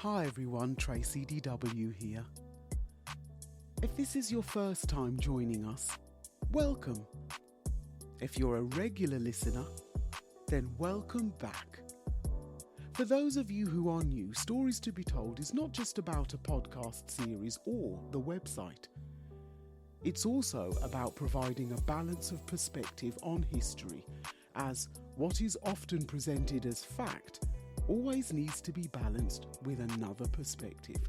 Hi everyone, Tracy DW here. If this is your first time joining us, welcome. If you're a regular listener, then welcome back. For those of you who are new, Stories to be Told is not just about a podcast series or the website. It's also about providing a balance of perspective on history, as what is often presented as fact always needs to be balanced with another perspective.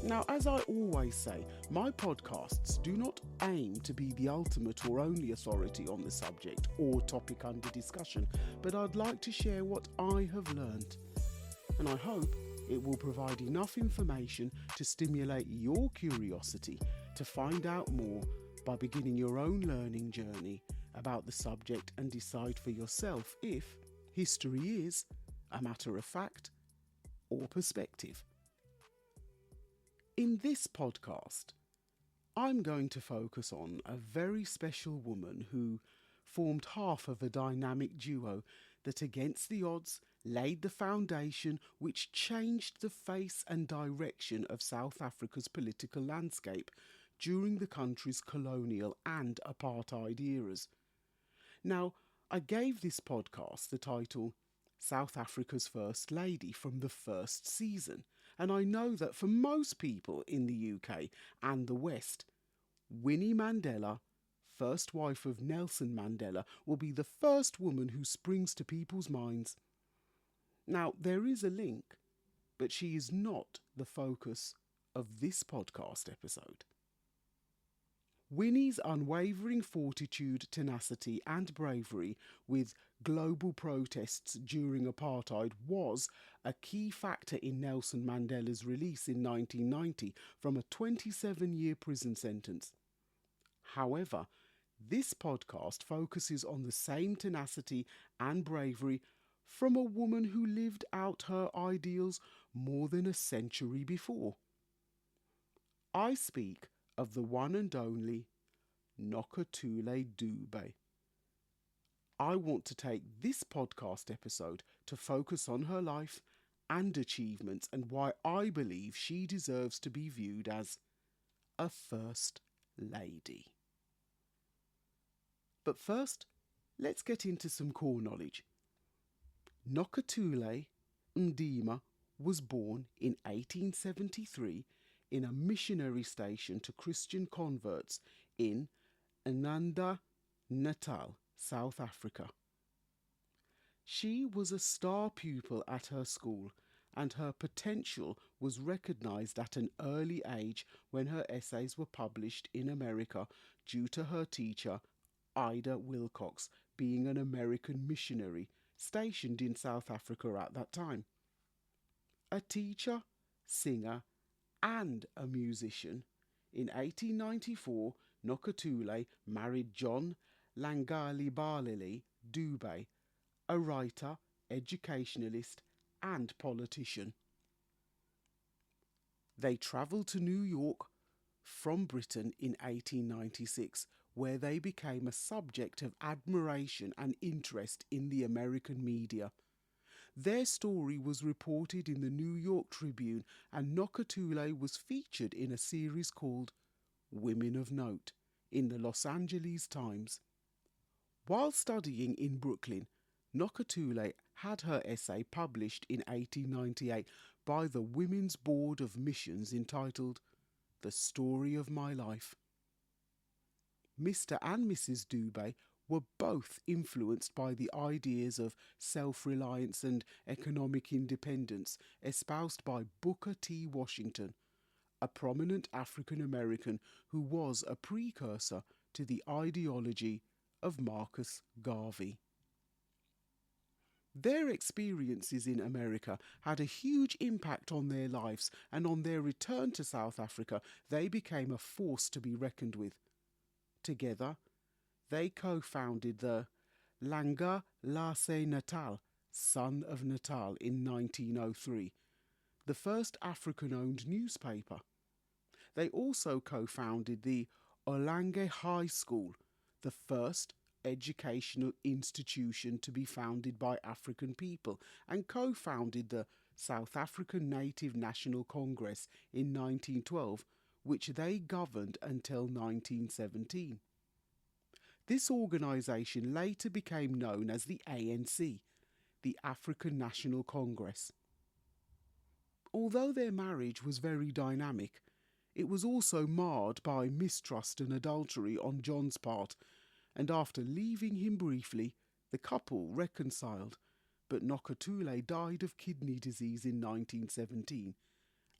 Now, as I always say, my podcasts do not aim to be the ultimate or only authority on the subject or topic under discussion, but I'd like to share what I have learned. And I hope it will provide enough information to stimulate your curiosity to find out more by beginning your own learning journey about the subject and decide for yourself if history is a matter of fact or perspective. In this podcast, I'm going to focus on a very special woman who formed half of a dynamic duo that against the odds laid the foundation which changed the face and direction of South Africa's political landscape during the country's colonial and apartheid eras. Now, I gave this podcast the title South Africa's First Lady from the first season, and I know that for most people in the UK and the West, Winnie Mandela, first wife of Nelson Mandela, will be the first woman who springs to people's minds. Now, there is a link, but she is not the focus of this podcast episode. Winnie's unwavering fortitude, tenacity and bravery with global protests during apartheid was a key factor in Nelson Mandela's release in 1990 from a 27-year prison sentence. However, this podcast focuses on the same tenacity and bravery from a woman who lived out her ideals more than a century before. I speak of the one and only Nokutule Dube. I want to take this podcast episode to focus on her life and achievements and why I believe she deserves to be viewed as a First Lady. But first, let's get into some core knowledge. Nokutule Dube was born in 1873 in a missionary station to Christian converts in Natal, South Africa. She was a star pupil at her school, and her potential was recognised at an early age when her essays were published in America due to her teacher, Ida Wilcox, being an American missionary stationed in South Africa at that time. A teacher, singer, and a musician, in 1894, Nokutule married John Langalibalele Dube, a writer, educationalist, and politician. They travelled to New York from Britain in 1896, where they became a subject of admiration and interest in the American media. Their story was reported in the New York Tribune, and Nokutule was featured in a series called Women of Note in the Los Angeles Times. While studying in Brooklyn, Nokutule had her essay published in 1898 by the Women's Board of Missions entitled The Story of My Life. Mr. and Mrs. Dube were both influenced by the ideas of self-reliance and economic independence espoused by Booker T. Washington, a prominent African-American who was a precursor to the ideology of Marcus Garvey. Their experiences in America had a huge impact on their lives, and on their return to South Africa, they became a force to be reckoned with. Together, they co-founded the Langa Lase Natal, Son of Natal, in 1903, the first African-owned newspaper. They also co-founded the Olange High School, the first educational institution to be founded by African people and co-founded the South African Native National Congress in 1912, which they governed until 1917. This organisation later became known as the ANC, the African National Congress. Although their marriage was very dynamic, it was also marred by mistrust and adultery on John's part, and after leaving him briefly, the couple reconciled, but Nokutule died of kidney disease in 1917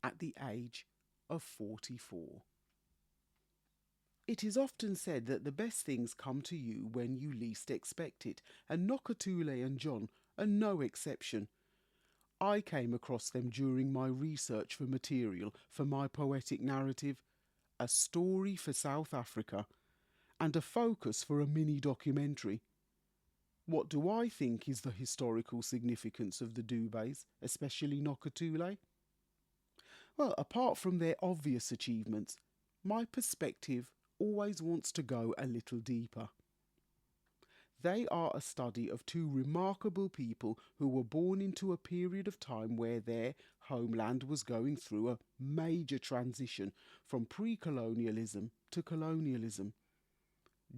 at the age of 44. It is often said that the best things come to you when you least expect it, and Nokutule and John are no exception. I came across them during my research for material for my poetic narrative, A Story for South Africa, and a focus for a mini-documentary. What do I think is the historical significance of the Dubes, especially Nokutule? Well, apart from their obvious achievements, my perspective always wants to go a little deeper. They are a study of two remarkable people who were born into a period of time where their homeland was going through a major transition from pre-colonialism to colonialism.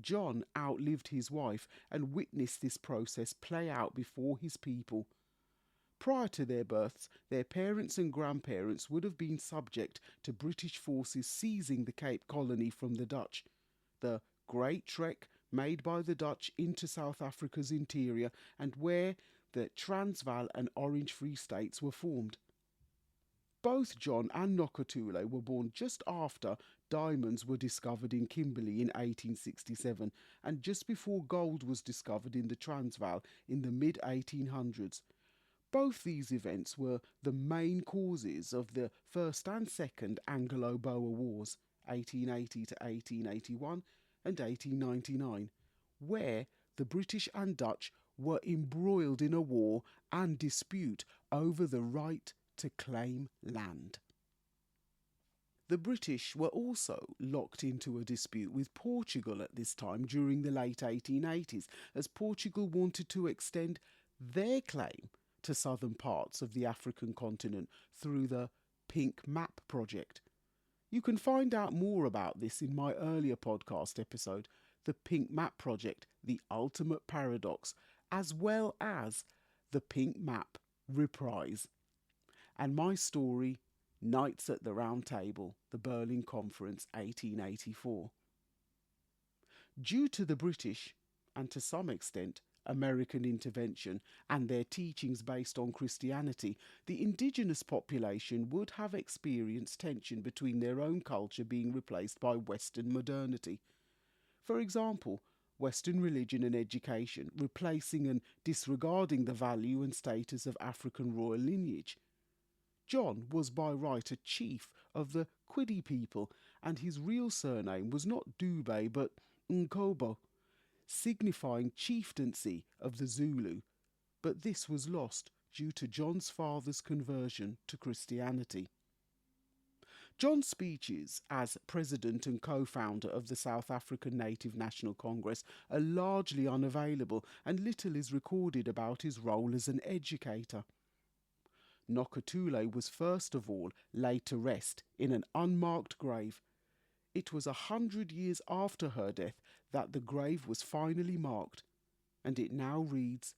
John outlived his wife and witnessed this process play out before his people. Prior to their births, their parents and grandparents would have been subject to British forces seizing the Cape Colony from the Dutch. The Great Trek made by the Dutch into South Africa's interior, and where the Transvaal and Orange Free States were formed. Both John and Nokutule were born just after diamonds were discovered in Kimberley in 1867 and just before gold was discovered in the Transvaal in the mid-1800s. Both these events were the main causes of the First and Second Anglo-Boer Wars, 1880 to 1881 and 1899, where the British and Dutch were embroiled in a war and dispute over the right to claim land. The British were also locked into a dispute with Portugal at this time during the late 1880s, as Portugal wanted to extend their claim to southern parts of the African continent through the Pink Map project. You can find out more about this in my earlier podcast episode, The Pink Map Project, The Ultimate Paradox, as well as The Pink Map Reprise, and my story, Knights at the Round Table, the Berlin Conference, 1884. Due to the British, and to some extent, American intervention and their teachings based on Christianity, the indigenous population would have experienced tension between their own culture being replaced by Western modernity. For example, Western religion and education replacing and disregarding the value and status of African royal lineage. John was by right a chief of the Kwidi people, and his real surname was not Dube but Nkobo, signifying chieftaincy of the Zulu, but this was lost due to John's father's conversion to Christianity. John's speeches as president and co-founder of the South African Native National Congress are largely unavailable, and little is recorded about his role as an educator. Nokutule was first of all laid to rest in an unmarked grave. It was 100 years after her death that the grave was finally marked, and it now reads,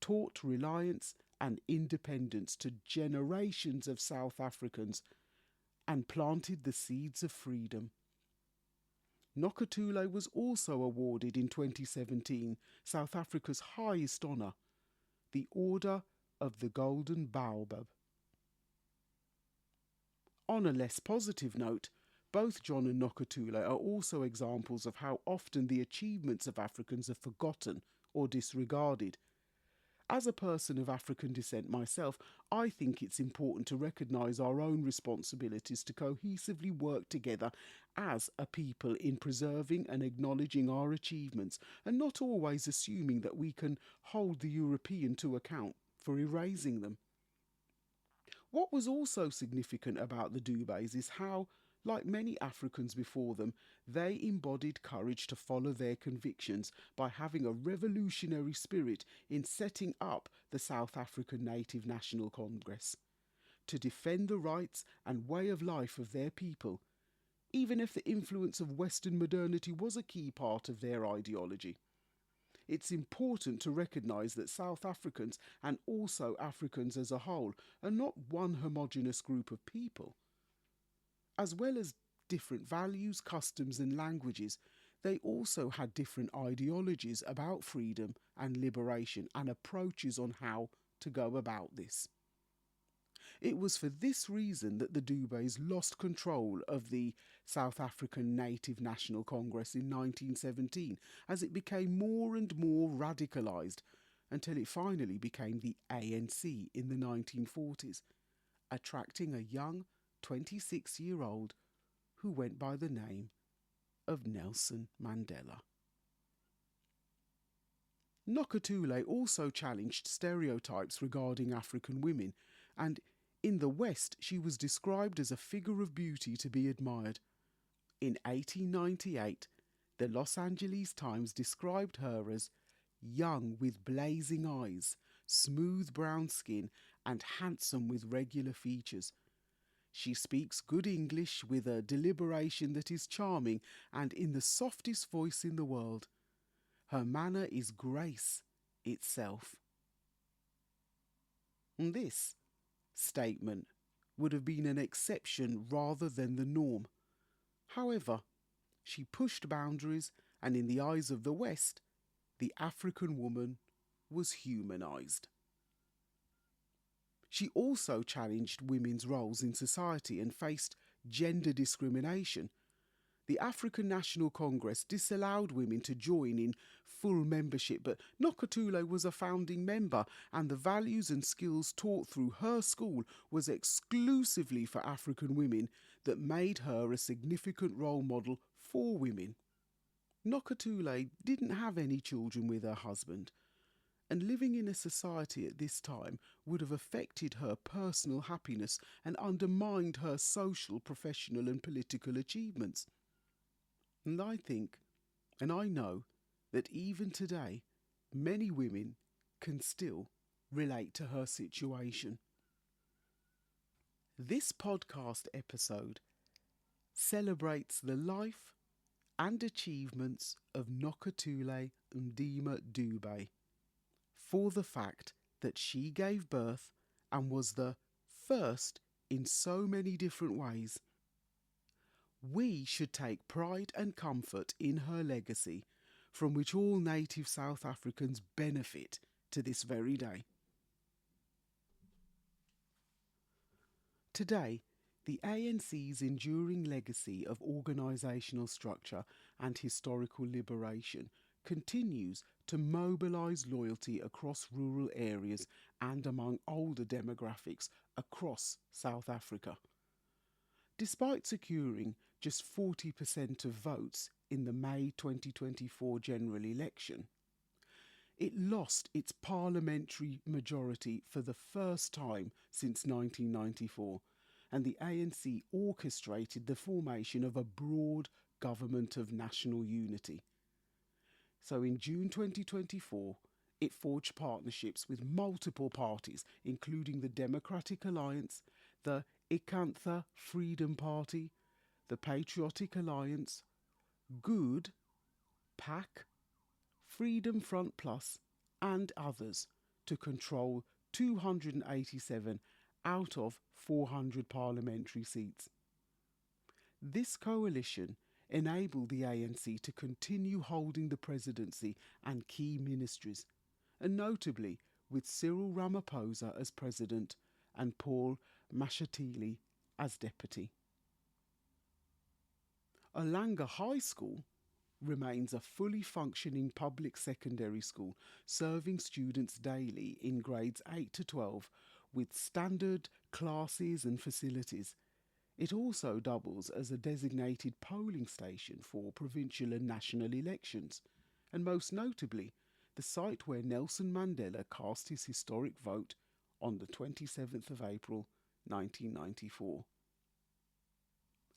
"Taught reliance and independence to generations of South Africans and planted the seeds of freedom." Nokutule was also awarded in 2017 South Africa's highest honour, the Order of the Golden Baobab. On a less positive note, both John and Nokutule are also examples of how often the achievements of Africans are forgotten or disregarded. As a person of African descent myself, I think it's important to recognise our own responsibilities to cohesively work together as a people in preserving and acknowledging our achievements, and not always assuming that we can hold the European to account for erasing them. What was also significant about the Dubes is how Like many Africans before them, they embodied courage to follow their convictions by having a revolutionary spirit in setting up the South African Native National Congress to defend the rights and way of life of their people, even if the influence of Western modernity was a key part of their ideology. It's important to recognise that South Africans, and also Africans as a whole, are not one homogenous group of people. As well as different values, customs and languages, they also had different ideologies about freedom and liberation and approaches on how to go about this. It was for this reason that the Dubes lost control of the South African Native National Congress in 1917, as it became more and more radicalised, until it finally became the ANC in the 1940s, attracting a young 26-year-old who went by the name of Nelson Mandela. Nokutule also challenged stereotypes regarding African women, and in the West she was described as a figure of beauty to be admired. In 1898, the Los Angeles Times described her as young with blazing eyes, smooth brown skin, and handsome with regular features. She speaks good English with a deliberation that is charming and in the softest voice in the world. Her manner is grace itself. And this statement would have been an exception rather than the norm. However, she pushed boundaries, and in the eyes of the West, the African woman was humanised. She also challenged women's roles in society and faced gender discrimination. The African National Congress disallowed women to join in full membership, but Nokutule was a founding member, and the values and skills taught through her school was exclusively for African women that made her a significant role model for women. Nokutule didn't have any children with her husband, and living in a society at this time would have affected her personal happiness and undermined her social, professional and political achievements. And I think, and I know, that even today, many women can still relate to her situation. This podcast episode celebrates the life and achievements of Nokutule Dube, for the fact that she gave birth and was the first in so many different ways. We should take pride and comfort in her legacy, from which all native South Africans benefit to this very day. Today, the ANC's enduring legacy of organisational structure and historical liberation continues to mobilise loyalty across rural areas and among older demographics across South Africa. Despite securing just 40% of votes in the May 2024 general election, it lost its parliamentary majority for the first time since 1994, and the ANC orchestrated the formation of a broad government of national unity. So in June 2024, it forged partnerships with multiple parties, including the Democratic Alliance, the Ikantha Freedom Party, the Patriotic Alliance, Good, PAC, Freedom Front Plus, and others, to control 287 out of 400 parliamentary seats. This coalition enabled the ANC to continue holding the presidency and key ministries, and notably with Cyril Ramaphosa as president and Paul Mashatile as deputy. Olanga High School remains a fully functioning public secondary school, serving students daily in grades 8 to 12 with standard classes and facilities. It also doubles as a designated polling station for provincial and national elections, and most notably, the site where Nelson Mandela cast his historic vote on the 27th of April 1994.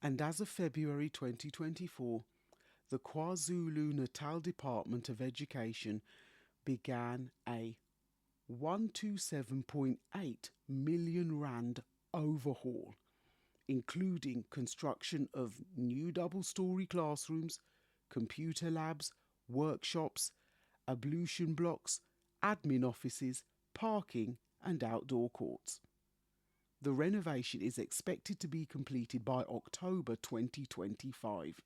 And as of February 2024, the KwaZulu-Natal Department of Education began a 127.8 million rand overhaul, including construction of new double-storey classrooms, computer labs, workshops, ablution blocks, admin offices, parking and outdoor courts. The renovation is expected to be completed by October 2025.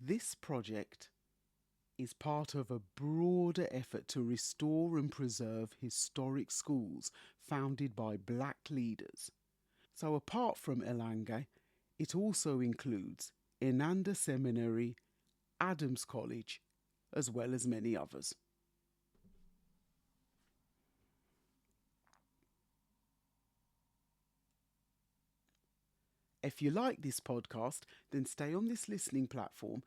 This project is part of a broader effort to restore and preserve historic schools founded by black leaders. So apart from Elange, it also includes Inanda Seminary, Adams College, as well as many others. If you like this podcast, then stay on this listening platform,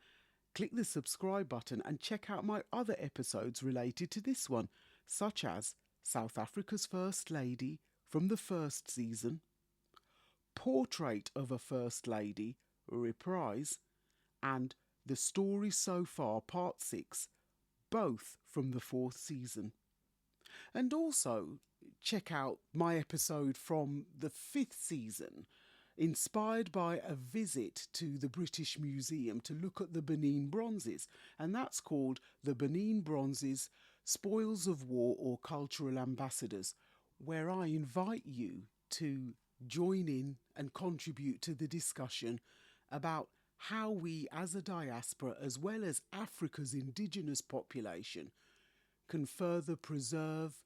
click the subscribe button and check out my other episodes related to this one, such as South Africa's First Lady from the first season, Portrait of a First Lady, reprise, and The Story So Far Part 6, both from the fourth season. And also check out my episode from the fifth season, inspired by a visit to the British Museum to look at the Benin bronzes, and that's called The Benin Bronzes, Spoils of War or Cultural Ambassadors, where I invite you to join in and contribute to the discussion about how we as a diaspora, as well as Africa's indigenous population, can further preserve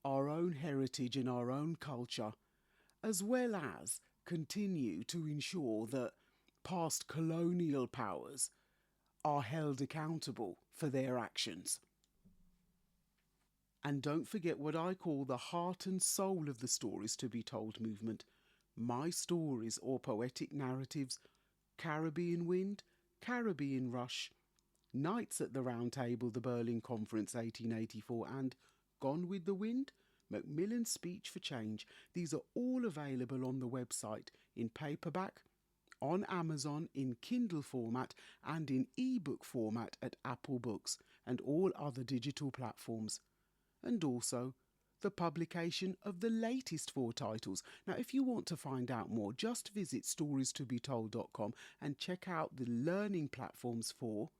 our own heritage and our own culture, as well as continue to ensure that past colonial powers are held accountable for their actions. And don't forget what I call the heart and soul of the Stories to be Told movement, my stories or poetic narratives, Caribbean Wind, Caribbean Rush, Nights at the Round Table, the Berlin Conference 1884, and Gone with the Wind, Macmillan's Speech for Change. These are all available on the website in paperback, on Amazon in Kindle format, and in ebook format at Apple Books and all other digital platforms. And also the publication of the latest 4 titles. Now, if you want to find out more, just visit storiestobetold.com and check out the learning platforms for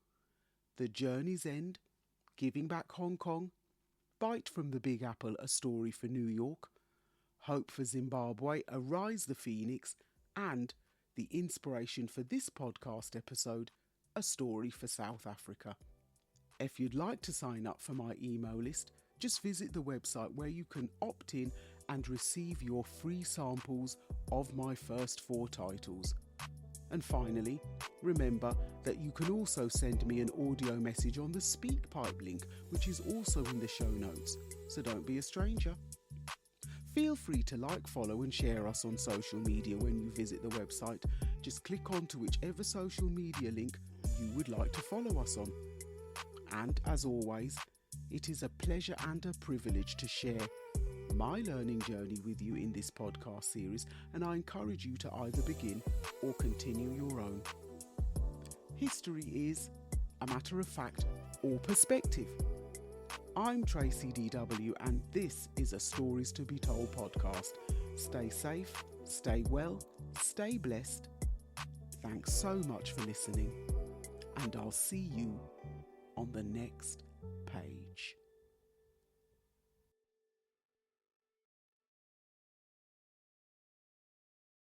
The Journey's End, Giving Back Hong Kong, Bite from the Big Apple, A Story for New York, Hope for Zimbabwe, Arise the Phoenix, and the inspiration for this podcast episode, A Story for South Africa. If you'd like to sign up for my email list, just visit the website where you can opt in and receive your free samples of my first 4 titles. And finally, remember that you can also send me an audio message on the SpeakPipe link, which is also in the show notes, so don't be a stranger. Feel free to like, follow and share us on social media when you visit the website. Just click on to whichever social media link you would like to follow us on. And as always, it is a pleasure and a privilege to share my learning journey with you in this podcast series, and I encourage you to either begin or continue your own. History is a matter of fact or perspective. I'm Tracy DW, and this is a Stories to be Told podcast. Stay safe, stay well, stay blessed. Thanks so much for listening, and I'll see you on the next page.